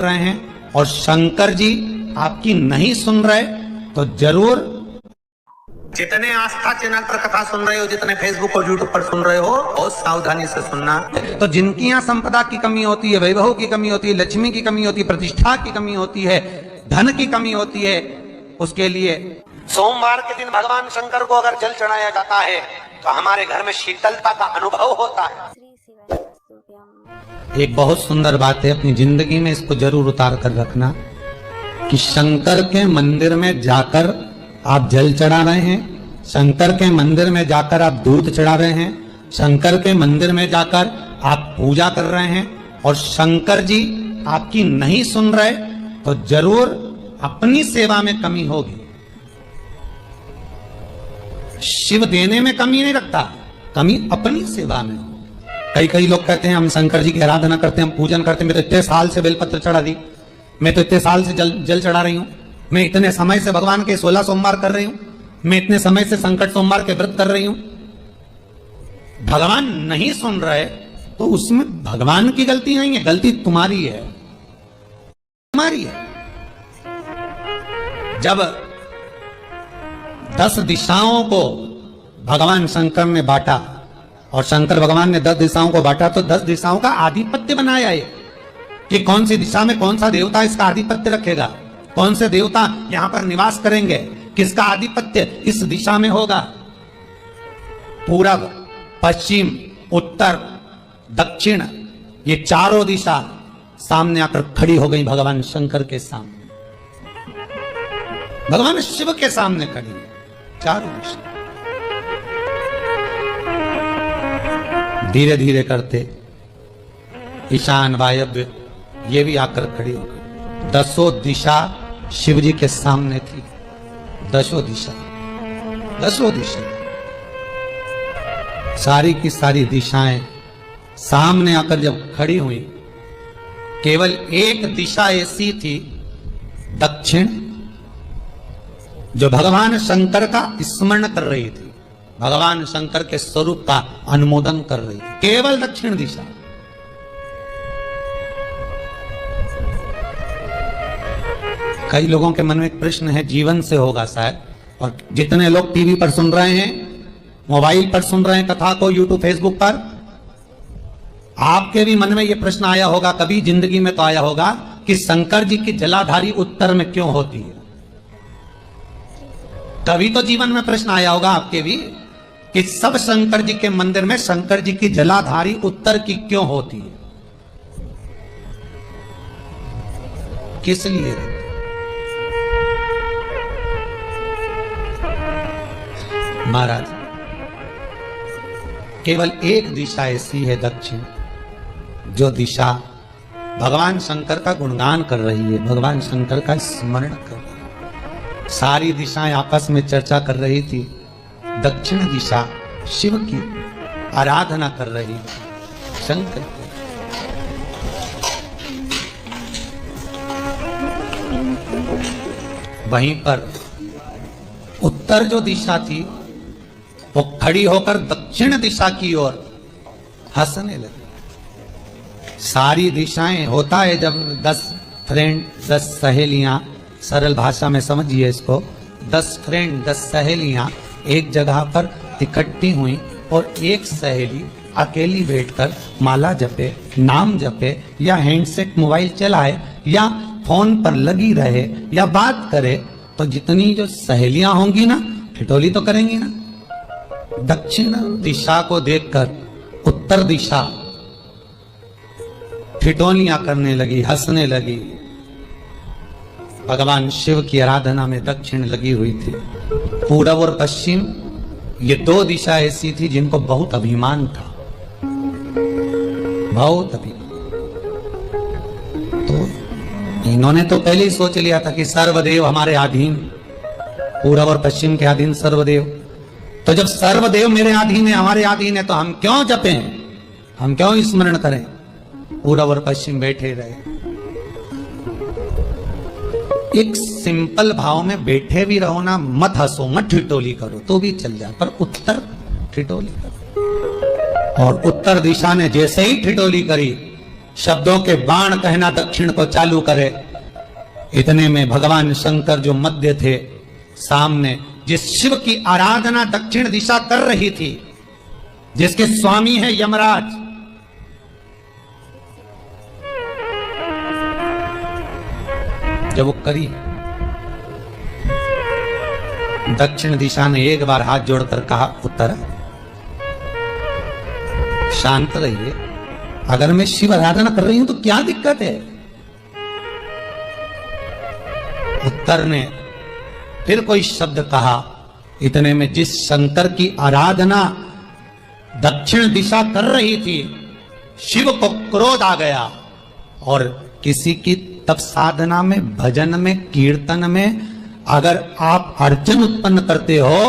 रहे हैं और शंकर जी आपकी नहीं सुन रहे तो जरूर, जितने आस्था चैनल पर कथा सुन रहे हो, जितने फेसबुक और यूट्यूब पर सुन रहे हो, बहुत सावधानी से सुनना। तो जिनकी यहाँ संपदा की कमी होती है, वैभव की कमी होती है, लक्ष्मी की कमी होती है, प्रतिष्ठा की कमी होती है, धन की कमी होती है, उसके लिए सोमवार के दिन भगवान शंकर को अगर जल चढ़ाया जाता है तो हमारे घर में शीतलता का अनुभव होता है। एक बहुत सुंदर बात है, अपनी जिंदगी में इसको जरूर उतार कर रखना कि शंकर के मंदिर में जाकर आप जल चढ़ा रहे हैं, शंकर के मंदिर में जाकर आप दूध चढ़ा रहे हैं, शंकर के मंदिर में जाकर आप पूजा कर रहे हैं और शंकर जी आपकी नहीं सुन रहे तो जरूर अपनी सेवा में कमी होगी। शिव देने में कमी नहीं रखता, कमी अपनी सेवा में। कई लोग कहते हैं हम शंकर जी की आराधना करते हैं, हम पूजन करते हैं, मैं तो इतने साल से बेलपत्र चढ़ा दी, मैं तो इतने साल से जल चढ़ा रही हूं, मैं इतने समय से भगवान के 16 सोमवार कर रही हूं, मैं इतने समय से संकट सोमवार के व्रत कर रही हूं। भगवान नहीं सुन रहे तो उसमें भगवान की गलती नहीं है, गलती तुम्हारी है, तुम्हारी है। जब 10 दिशाओं को भगवान शंकर ने बांटा और शंकर भगवान ने 10 दिशाओं को बांटा तो 10 दिशाओं का आधिपत्य बनाया है कि कौन सी दिशा में कौन सा देवता इसका आधिपत्य रखेगा, कौन से देवता यहां पर निवास करेंगे, किसका आधिपत्य इस दिशा में होगा। पूरब, पश्चिम, उत्तर, दक्षिण, ये चारों दिशा सामने आकर खड़ी हो गई भगवान शंकर के सामने, भगवान शिव के सामने खड़ी, चारों दिशा। धीरे धीरे करते ईशान, वायव्य, ये भी आकर खड़ी हो गई। 10 दिशा शिव जी के सामने थी, 10 दिशा, 10 दिशा, सारी की सारी दिशाएं सामने आकर जब खड़ी हुई, केवल एक दिशा ऐसी थी, दक्षिण, जो भगवान शंकर का स्मरण कर रही थी, भगवान शंकर के स्वरूप का अनुमोदन कर रही थी, केवल दक्षिण दिशा। कई लोगों के मन में एक प्रश्न है, जीवन से होगा शायद, और जितने लोग टीवी पर सुन रहे हैं, मोबाइल पर सुन रहे हैं कथा को, यूट्यूब, फेसबुक पर, आपके भी मन में यह प्रश्न आया होगा, कभी जिंदगी में तो आया होगा कि शंकर जी की जलाधारी उत्तर में क्यों होती है। कभी तो जीवन में प्रश्न आया होगा आपके भी कि सब शंकर जी के मंदिर में शंकर जी की जलाधारी उत्तर की क्यों होती है, किस लिए। महाराज, केवल एक दिशा ऐसी है, दक्षिण, जो दिशा भगवान शंकर का गुणगान कर रही है, भगवान शंकर का स्मरण कर रही है। सारी दिशाएं आपस में चर्चा कर रही थी, दक्षिण दिशा शिव की आराधना कर रही थी, शंकर की। वहीं पर उत्तर जो दिशा थी वो खड़ी होकर दक्षिण दिशा की ओर हंसने लगी। सारी दिशाएं, होता है जब 10 फ्रेंड, 10 सहेलियां, सरल भाषा में समझिए इसको, 10 फ्रेंड, 10 सहेलियां एक जगह पर इकट्ठी हुई और एक सहेली अकेली बैठकर माला जपे, नाम जपे, या हैंडसेट मोबाइल चलाए, या फोन पर लगी रहे, या बात करे, तो जितनी जो सहेलियां होंगी ना, ठिठोली तो करेंगी ना। दक्षिण दिशा को देखकर उत्तर दिशा ठिठोलियां करने लगी, हंसने लगी। भगवान शिव की आराधना में दक्षिण लगी हुई थी। पूरब और पश्चिम, ये 2 दिशा ऐसी थी जिनको बहुत अभिमान था, बहुत अभिमान। तो इन्होंने तो पहले ही सोच लिया था कि सर्वदेव हमारे अधीन, पूरब और पश्चिम के अधीन सर्वदेव। तो जब सर्वदेव मेरे अधीन है, हमारे अधीन है, तो हम क्यों जपें, हम क्यों स्मरण करें। पूरब और पश्चिम बैठे रहे, एक सिंपल भाव में बैठे भी रहो ना, मत हंसो, मत ठिठोली करो तो भी चल जाए, पर उत्तर ठिठोली करो। और उत्तर दिशा ने जैसे ही ठिठोली करी, शब्दों के बाण कहना दक्षिण को चालू करे। इतने में भगवान शंकर जो मध्य थे, सामने जिस शिव की आराधना दक्षिण दिशा कर रही थी, जिसके स्वामी है यमराज, जब वो करी, दक्षिण दिशा ने एक बार हाथ जोड़कर कहा, उत्तर शांत रहिए, अगर मैं शिव आराधना कर रही हूं तो क्या दिक्कत है। उत्तर ने फिर कोई शब्द कहा। इतने में जिस शंकर की आराधना दक्षिण दिशा कर रही थी, शिव को क्रोध आ गया और किसी की तप साधना में, भजन में, कीर्तन में अगर आप अर्चन उत्पन्न करते हो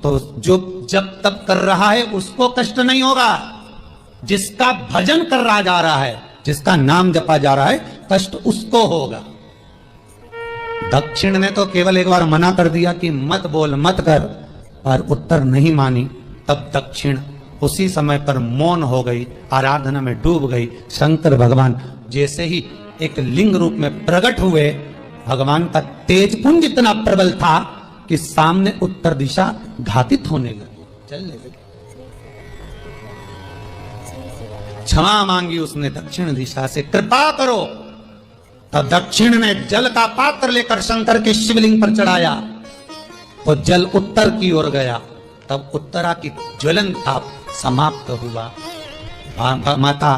तो जो जब तप कर रहा है उसको कष्ट नहीं होगा, जिसका भजन कर रहा जा रहा है, जिसका नाम जपा जा रहा है, कष्ट उसको होगा। दक्षिण ने तो केवल एक बार मना कर दिया कि मत बोल, मत कर, पर उत्तर नहीं मानी। तब दक्षिण उसी समय पर मौन हो गई, आराधना में डूब गई। शंकर भगवान जैसे ही एक लिंग रूप में प्रकट हुए, भगवान का तेज पुंज इतना प्रबल था कि सामने उत्तर दिशा घातित होने लगी, चलने लगी। क्षमा मांगी उसने दक्षिण दिशा से, कृपा करो। तब दक्षिण ने जल का पात्र लेकर शंकर के शिवलिंग पर चढ़ाया, तो जल उत्तर की ओर गया। तब उत्तरा की ज्वलन ताप समाप्त हुआ। माता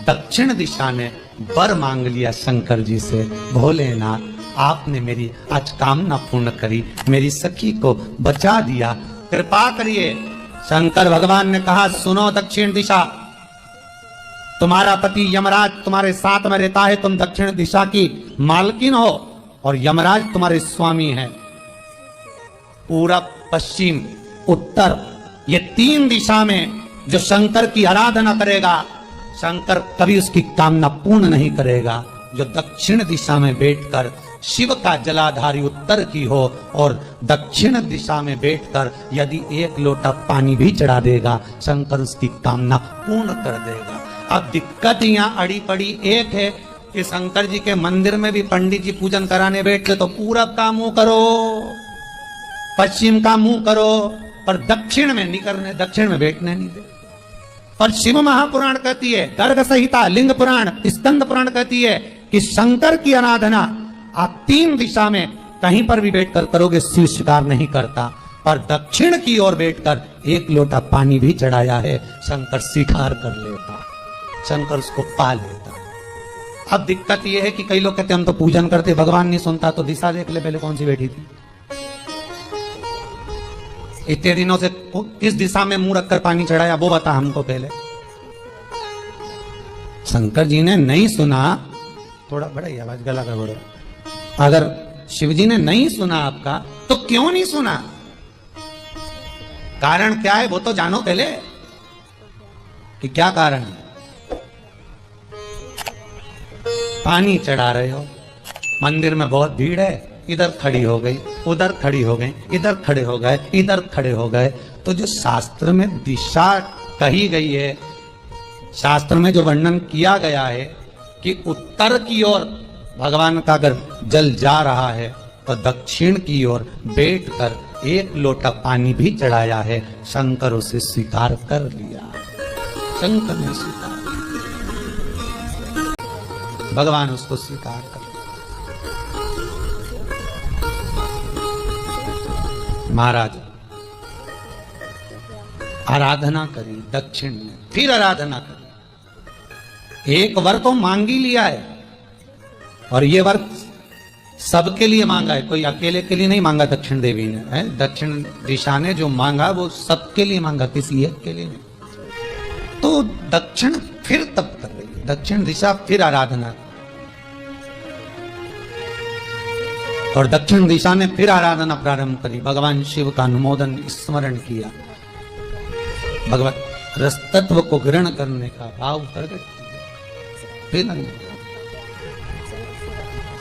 दक्षिण दिशा ने वर मांग लिया शंकर जी से, भोलेनाथ आपने मेरी आज कामना पूर्ण करी, मेरी सखी को बचा दिया, कृपा करिए। शंकर भगवान ने कहा, सुनो दक्षिण दिशा, तुम्हारा पति यमराज तुम्हारे साथ में रहता है, तुम दक्षिण दिशा की मालकिन हो और यमराज तुम्हारे स्वामी हैं। पूरब, पश्चिम, उत्तर, ये तीन दिशा में जो शंकर की आराधना करेगा, शंकर कभी उसकी कामना पूर्ण नहीं करेगा। जो दक्षिण दिशा में बैठकर शिव का जलाधारी उत्तर की हो और दक्षिण दिशा में बैठकर यदि एक लोटा पानी भी चढ़ा देगा, शंकर उसकी कामना पूर्ण कर देगा। अब दिक्कत यहाँ अड़ी पड़ी एक है कि शंकर जी के मंदिर में भी पंडित जी पूजन कराने बैठते तो पूरब का मुंह करो, पश्चिम का मुंह करो, पर दक्षिण में नहीं करने, दक्षिण में बैठने नहीं दे। और शिव महापुराण कहती है, गर्ग संहिता, लिंग पुराण, स्कंद पुराण कहती है कि शंकर की आराधना आप तीन दिशा में कहीं पर भी बैठकर करोगे, शिव स्वीकार नहीं करता, पर दक्षिण की ओर बैठकर एक लोटा पानी भी चढ़ाया है, शंकर स्वीकार कर लेता, शंकर उसको पा लेता। अब दिक्कत यह है कि कई लोग कहते हम तो पूजन करते, भगवान नहीं सुनता, तो दिशा देख ले पहले कौन सी बैठी थी। इतने दिनों से किस दिशा में मुंह रखकर पानी चढ़ाया, वो बता हमको पहले। शंकर जी ने नहीं सुना, थोड़ा बड़ा ही आवाज, गला का बड़ा। अगर शिव जी ने नहीं सुना आपका, तो क्यों नहीं सुना, कारण क्या है वो तो जानो पहले कि क्या कारण है। पानी चढ़ा रहे हो, मंदिर में बहुत भीड़ है, इधर खड़ी हो गई, उधर खड़ी हो गई, इधर खड़े हो गए, इधर खड़े हो गए, तो जो शास्त्र में दिशा कही गई है, शास्त्र में जो वर्णन किया गया है कि उत्तर की ओर भगवान का अगर जल जा रहा है तो दक्षिण की ओर बैठकर एक लोटा पानी भी चढ़ाया है, शंकर उसे स्वीकार कर लिया, शंकर ने स्वीकार, भगवान उसको स्वीकार कर। महाराज आराधना करी दक्षिण ने, फिर आराधना करी, एक वर तो मांग ही लिया है, और ये वर सबके लिए मांगा है, कोई अकेले के लिए नहीं मांगा दक्षिण देवी ने, है दक्षिण दिशा ने जो मांगा वो सबके लिए मांगा, किसी एक के लिए नहीं। तो दक्षिण फिर तप कर रही है, दक्षिण दिशा फिर आराधना, और दक्षिण दिशा ने फिर आराधना प्रारंभ करी, भगवान शिव का अनुमोदन स्मरण किया, भगवत रसतत्व को ग्रहण करने का भाव प्रकट किया। फिर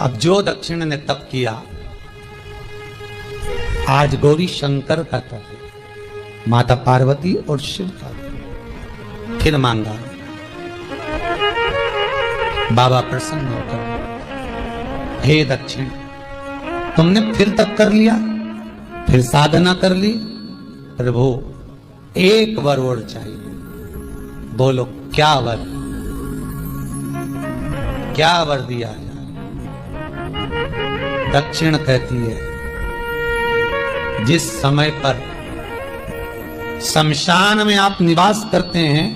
अब जो दक्षिण ने तप किया, आज गौरी शंकर का तप है, माता पार्वती और शिव का फिर मांगा, बाबा प्रसन्न होकर, हे दक्षिण, तुमने फिर तप कर लिया, फिर साधना कर ली, प्रभु एक वर और चाहिए। बोलो क्या वर, क्या वर दिया जाए? दक्षिण कहती है, जिस समय पर शमशान में आप निवास करते हैं,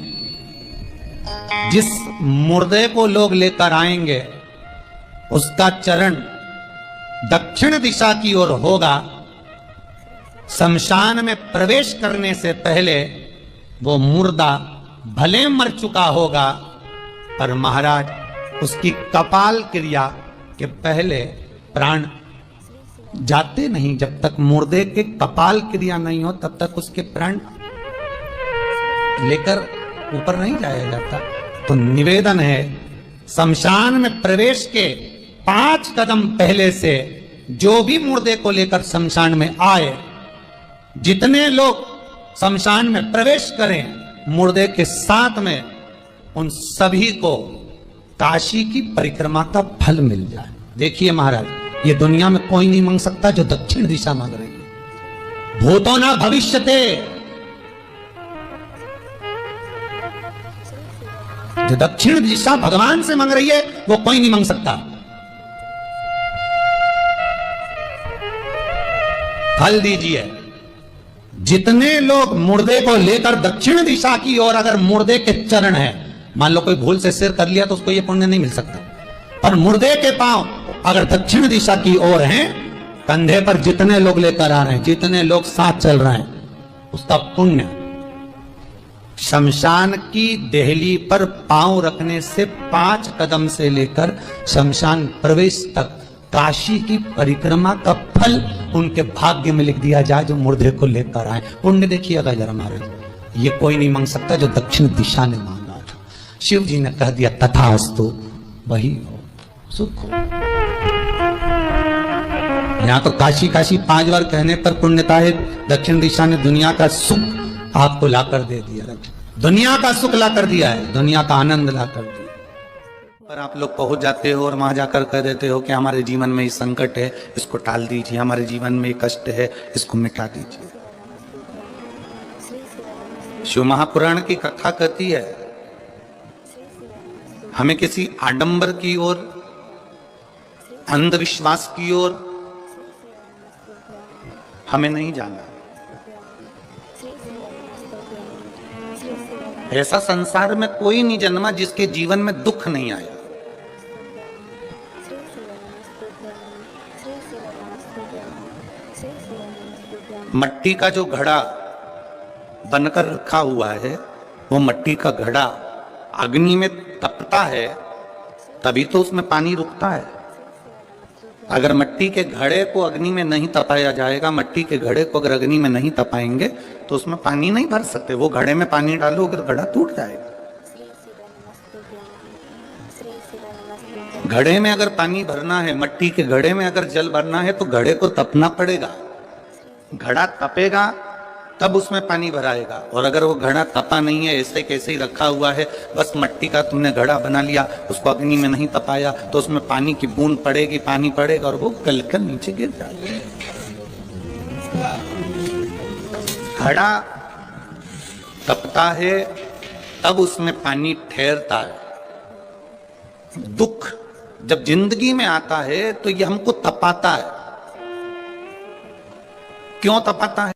जिस मुर्दे को लोग लेकर आएंगे, उसका चरण दक्षिण दिशा की ओर होगा। शमशान में प्रवेश करने से पहले वो मुर्दा भले मर चुका होगा, पर महाराज उसकी कपाल क्रिया के पहले प्राण जाते नहीं। जब तक मुर्दे के कपाल क्रिया नहीं हो तब तक उसके प्राण लेकर ऊपर नहीं जाया जाता। तो निवेदन है, शमशान में प्रवेश के 5 कदम पहले से जो भी मुर्दे को लेकर शमशान में आए, जितने लोग शमशान में प्रवेश करें मुर्दे के साथ में, उन सभी को काशी की परिक्रमा का फल मिल जाए। देखिए महाराज, ये दुनिया में कोई नहीं मांग सकता जो दक्षिण दिशा मांग रही है। भूतो न भविष्यते, जो दक्षिण दिशा भगवान से मांग रही है वो कोई नहीं मांग सकता। फल दीजिए। जितने लोग मुर्दे को लेकर दक्षिण दिशा की ओर, अगर मुर्दे के चरण है, मान लो कोई भूल से सिर कर लिया तो उसको ये पुण्य नहीं मिल सकता, पर मुर्दे के पांव अगर दक्षिण दिशा की ओर हैं, कंधे पर जितने लोग लेकर आ रहे हैं, जितने लोग साथ चल रहे हैं, उसका पुण्य शमशान की देहली पर पांव रखने से 5 कदम से लेकर शमशान प्रवेश तक काशी की परिक्रमा का फल उनके भाग्य में लिख दिया जाए, जो मुर्दे को लेकर आए। पुण्य देखिएगा जरा महाराज, ये कोई नहीं मांग सकता जो दक्षिण दिशा ने मांगा था। शिव जी ने कह दिया तथास्तु, वही हो, सुख हो। यहां तो काशी काशी 5 बार कहने पर पुण्यता है। दक्षिण दिशा ने दुनिया का सुख आपको लाकर दे दिया, दुनिया का सुख लाकर दिया है, दुनिया का आनंद लाकर दिया। पर आप लोग पहुंच जाते हो और वहां जाकर कह देते हो कि हमारे जीवन में ये संकट है, इसको टाल दीजिए, हमारे जीवन में ये कष्ट है, इसको मिटा दीजिए। शिव महापुराण की कथा कहती है, हमें किसी आडंबर की ओर, अंधविश्वास की ओर हमें नहीं जाना। ऐसा संसार में कोई नहीं जन्मा जिसके जीवन में दुख नहीं आया। मट्टी का जो घड़ा बनकर रखा हुआ है, वो मट्टी का घड़ा अग्नि में तपता है तभी तो उसमें पानी रुकता है। अगर मट्टी के घड़े को अग्नि में नहीं तपाया जाएगा, मट्टी के घड़े को अगर अग्नि में नहीं तपाएंगे तो उसमें पानी नहीं भर सकते। वो घड़े में पानी डालोगे तो घड़ा टूट जाएगा। घड़े में अगर पानी भरना है, मट्टी के घड़े में अगर जल भरना है तो घड़े को तपना पड़ेगा। घड़ा तपेगा तब उसमें पानी भराएगा। और अगर वो घड़ा तपा नहीं है, ऐसे कैसे ही रखा हुआ है, बस मट्टी का तुमने घड़ा बना लिया, उसको अग्नि में नहीं तपाया, तो उसमें पानी की बूंद पड़ेगी, पानी पड़ेगा और वो गलकर नीचे गिर जाएगा। घड़ा तपता है तब उसमें पानी ठहरता है। दुख जब जिंदगी में आता है तो ये हमको तपाता है। क्यों तपाता है?